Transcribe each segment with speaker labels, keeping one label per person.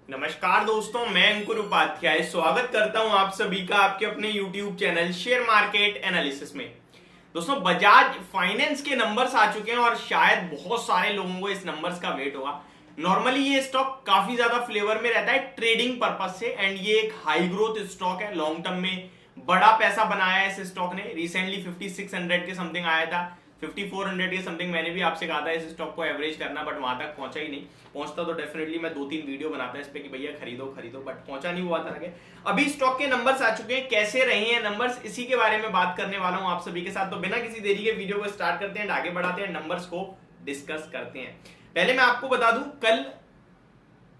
Speaker 1: नमस्कार दोस्तों, मैं अंकुर उपाध्याय स्वागत करता हूं आप सभी का आपके अपने YouTube channel share market analysis में। दोस्तों, बजाज फाइनेंस के नंबर्स आ चुके हैं और शायद बहुत सारे लोगों को इस नंबर्स का वेट होगा। नॉर्मली ये स्टॉक काफी ज्यादा फ्लेवर में रहता है ट्रेडिंग पर्पस से एंड ये एक हाई ग्रोथ स्टॉक है। लॉन्ग टर्म में बड़ा पैसा बनाया है इस स्टॉक ने। रिसेंटली 5600 के समथिंग आया था, 5400 के समथिंग। मैंने भी आपसे कहा था इस स्टॉक को एवरेज करना, बट वहां तक पहुंचा ही नहीं। पहुंचता तो डेफिनेटली मैं 2-3 वीडियो बनाता इस पे कि भैया खरीदो खरीदो, बट पहुंचा नहीं हुआ था आगे। अभी स्टॉक के नंबर्स आ चुके हैं, कैसे रहे हैं नंबर्स, इसी के बारे में बात करने वाला हूं आप सभी के साथ। तो बिना किसी देरी के वीडियो को स्टार्ट करते हैं, आगे बढ़ाते हैं, नंबर्स को डिस्कस करते हैं। पहले मैं आपको बता दूं, कल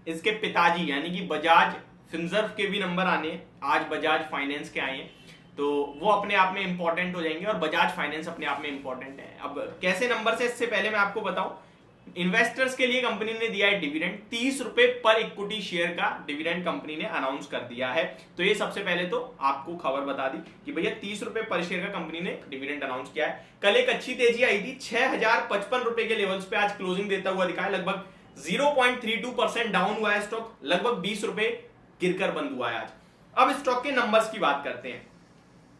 Speaker 1: इसके पिताजी यानी कि बजाज फिनसर्व के भी नंबर आने हैं। आज बजाज फाइनेंस के आए हैं, तो वो अपने आप में इंपॉर्टेंट हो जाएंगे और बजाज फाइनेंस अपने आप में इंपॉर्टेंट है। अब कैसे नंबर से, इससे पहले मैं आपको बताऊं, इन्वेस्टर्स के लिए कंपनी ने दिया है डिविडेंड। 30 रुपए पर इक्विटी शेयर का डिविडेंड कंपनी ने अनाउंस कर दिया है। तो ये सबसे पहले तो आपको खबर बता दी कि भैया 30 रुपए पर शेयर का कंपनी ने डिविडेंड अनाउंस किया है। कल एक अच्छी तेजी आई थी, 6055 रुपए के लेवल्स पे आज क्लोजिंग देता हुआ दिखा है। लगभग 0.32% डाउन हुआ है स्टॉक, लगभग 20 रुपए गिरकर बंद हुआ है आज। अब स्टॉक के नंबर्स की बात करते हैं।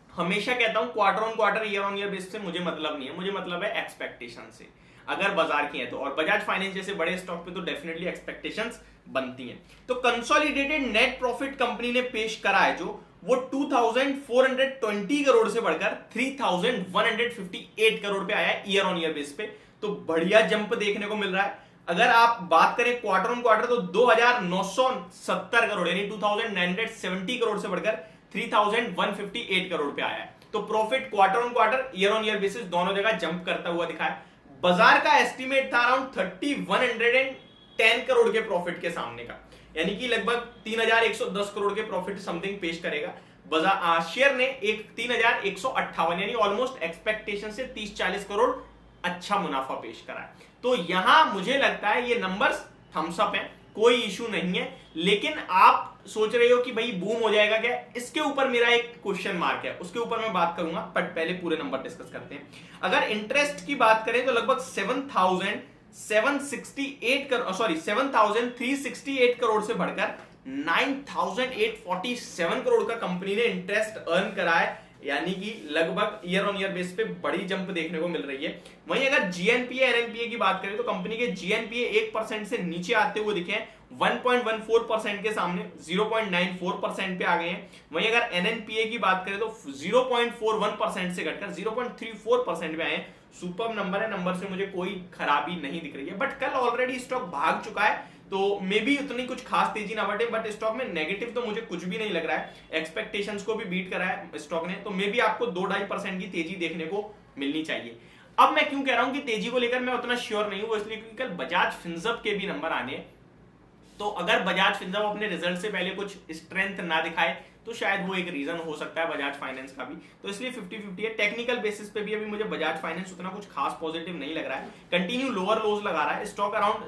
Speaker 1: हमेशा कहता हूं quarter on quarter, year on year base से मुझे मतलब नहीं है, मुझे मतलब है एक्सपेक्टेशन से। अगर बाजार की है तो, और बजाज फाइनेंस जैसे बड़े स्टॉक पे तो डेफिनेटली एक्सपेक्टेशंस बनती हैं। तो कंसोलिडेटेड नेट प्रॉफिट कंपनी ने पेश करा है जो, वो 2420 करोड़ से बढ़कर 3158 करोड़ पे आया है ईयर ऑन ईयर बेस पे। तो बढ़िया जंप देखने को मिल रहा है। अगर आप बात करें क्वार्टर ऑन क्वार्टर, तो 2970 करोड़ यानी 2970 करोड़ से बढ़कर 3158 करोड़ पे आया है। तो profit quarter on quarter, year on year basis दोनों जगह जंप करता हुआ दिखा है। बाजार का एस्टीमेट था अराउंड 3110 करोड़ के प्रॉफिट के सामने का, यानी कि लगभग 3110 करोड़ के प्रॉफिट समथिंग पेश करेगा। बाजार शेयर ने एक 3158 यानी ऑलमोस्ट एक्सपेक्टेशन से 30-40 करोड़ अच्छा मुनाफा पेश करा है। तो यहां मुझे लगता है ये नंबर्स थम्स अप है, कोई इशू नहीं है। लेकिन आप सोच रहे हो कि भाई बूम हो जाएगा क्या, इसके ऊपर मेरा एक क्वेश्चन मार्क है, उसके ऊपर मैं बात करूंगा, बट पहले पूरे नंबर डिस्कस करते हैं। अगर इंटरेस्ट की बात करें तो लगभग 7,368 करोड़ से बढ़कर 9,847 करोड़ का कंपनी ने इंटरेस्ट अर्न करा है, यानी कि लगभग ईयर ऑन ईयर बेस पे बड़ी जंप देखने को मिल रही है। वहीं अगर जीएनपीए एनएनपीए की बात करें तो कंपनी के जीएनपीए 1% से नीचे आते हुए दिखे हैं, 1.14% के सामने 0.94% पे आ गए हैं। वहीं अगर एनएनपीए की बात करें तो 0.41% से घटकर 0.34% पे आए हैं। सुपर नंबर है, नंबर से मुझे कोई खराबी नहीं दिख रही है, बट कल ऑलरेडी स्टॉक भाग चुका है तो मे बी उतनी कुछ खास तेजी ना बढ़े, बट स्टॉक में नेगेटिव तो मुझे कुछ भी नहीं लग रहा है। एक्सपेक्टेशंस को भी बीट करा है स्टॉक ने, तो मे बी आपको 2-2.5% की तेजी देखने को मिलनी चाहिए। अब मैं क्यों कह रहा हूं कि तेजी को लेकर मैं उतना श्योर नहीं हूं, इसलिए क्योंकि कल बजाज फिनसर्व के भी नंबर आने, तो अगर बजाज फिनसर्व अपने रिजल्ट से पहले कुछ स्ट्रेंथ ना दिखाए तो शायद वो एक रीजन हो सकता है बजाज फाइनेंस का भी। तो इसलिए 50-50 है। टेक्निकल बेसिस पे भी अभी मुझे बजाज फाइनेंस उतना कुछ खास पॉजिटिव नहीं लग रहा है। कंटिन्यू लोअर लोज लगा रहा है स्टॉक, अराउंड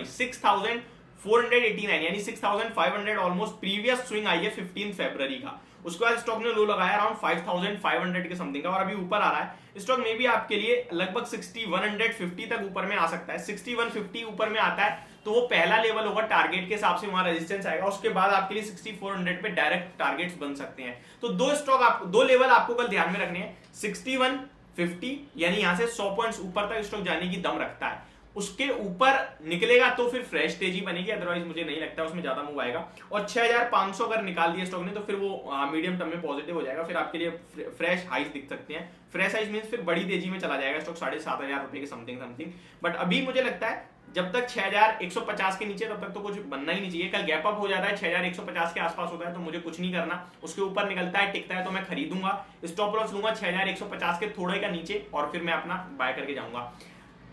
Speaker 1: 6,489 यानी 6,500 ऑलमोस्ट प्रीवियस स्विंग आई है 15 फरवरी का। उसके बाद स्टॉक ने लो लगाया अराउंड 5,500 के समथिंग का, और अभी ऊपर आ रहा है स्टॉक। में भी आपके लिए लगभग 6,150 तक ऊपर में आ सकता है। 6,150 ऊपर में आता है तो वो पहला लेवल होगा टारगेट के हिसाब से, वहां रेजिस्टेंस आएगा। उसके बाद आपके लिए 6,400 पे डायरेक्ट टारगेट्स बन सकते हैं। तो दो लेवल आपको कल ध्यान में रखने हैं। 6,150 यानी यहां से 100 पॉइंट्स ऊपर तक स्टॉक जाने की दम रखता है। उसके ऊपर निकलेगा तो फिर फ्रेश तेजी बनेगी, अदरवाइज मुझे नहीं लगता उसमें ज्यादा मूव आएगा। और 6,500 अगर निकाल दिया स्टॉक ने तो फिर वो मीडियम टर्म में पॉजिटिव हो जाएगा, फिर आपके लिए फ्रेश हाइज दिख सकते हैं। फ्रेश हाइज मींस फिर बड़ी तेजी में चला जाएगा स्टॉक 7,500 रुपए के समथिंग। बट अभी मुझे लगता है जब तक 6,150 के नीचे तब तक तो कुछ बनना ही नहीं चाहिए। कल गैप अप हो जाता है 6,150 के आसपास होता है तो मुझे कुछ नहीं करना। उसके ऊपर निकलता है, टिकता है तो मैं खरीदूंगा, स्टॉप लॉस लूंगा 6,150 के थोड़े का नीचे, और फिर मैं अपना बाय करके जाऊंगा।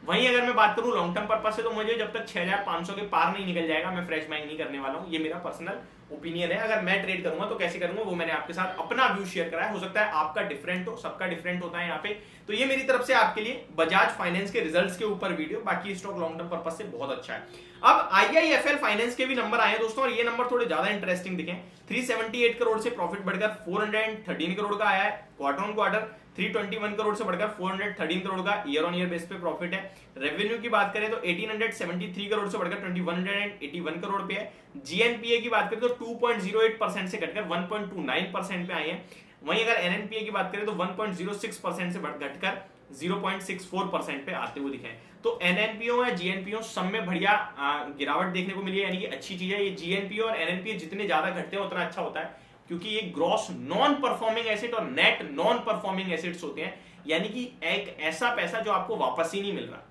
Speaker 1: वहीं अगर मैं बात करूं लॉन्ग टर्म पर्पस से, तो मुझे जब तक 6,500 के पार नहीं निकल जाएगा मैं फ्रेश बाइंग नहीं करने वाला हूं। ये मेरा पर्सनल ओपिनियन है। अगर मैं ट्रेड करूंगा तो कैसे करूंगा वो मैंने आपके साथ अपना व्यू शेयर करा है। हो सकता है आपका डिफरेंट हो, सबका डिफरेंट होता है यहाँ पे। तो ये मेरी तरफ से आपके लिए बजाज फाइनेंस के रिजल्ट्स के ऊपर वीडियो। बाकी स्टॉक लॉन्ग टर्म पर्पस से बहुत अच्छा है। अब आईआईएफएल फाइनेंस के भी नंबर आए दोस्तों, और ये नंबर थोड़े ज्यादा इंटरेस्टिंग दिखे। 378 करोड़ से प्रॉफिट बढ़कर 413 करोड़ का आया है। क्वार्टर ऑन क्वार्टर 321 करोड़ से बढ़कर 413 करोड़ का ईयर ऑन ईयर बेस पे प्रॉफिट है। रेवेन्यू की बात करें तो 1873 करोड़ से बढ़कर 2181 करोड़ पे है। जीएनपीए की बात करें तो 2.08% से घटकर 1.29% पे आई है। वहीं अगर एनएनपीए की बात करें तो 1.06% से घटकर 0.64% पे आते हुए दिखे। तो एनएनपीओ या जीएनपीओ सब में बढ़िया गिरावट देखने को मिली है, यानी कि अच्छी चीज है। ये जीएनपीओ और एनएनपीओ जितने ज्यादा घटते हैं उतना अच्छा होता है, क्योंकि ये ग्रॉस नॉन परफॉर्मिंग एसेट और नेट नॉन परफॉर्मिंग एसेट्स होते हैं, यानी कि एक ऐसा पैसा जो आपको वापस ही नहीं मिल रहा,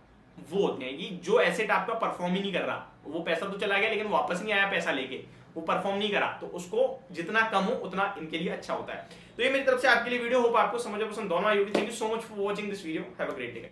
Speaker 1: वो होते हैं। कि जो एसेट आपका परफॉर्म ही नहीं कर रहा, वो पैसा तो चला गया लेकिन वापस नहीं आया पैसा लेके, वो परफॉर्म नहीं करा, तो उसको जितना कम हो उतना इनके लिए अच्छा होता है। तो ये मेरी तरफ से आपके लिए वीडियो, होप आपको समझ पसंद दोनों आई होगी। Thank you so much for watching this video, have a great day.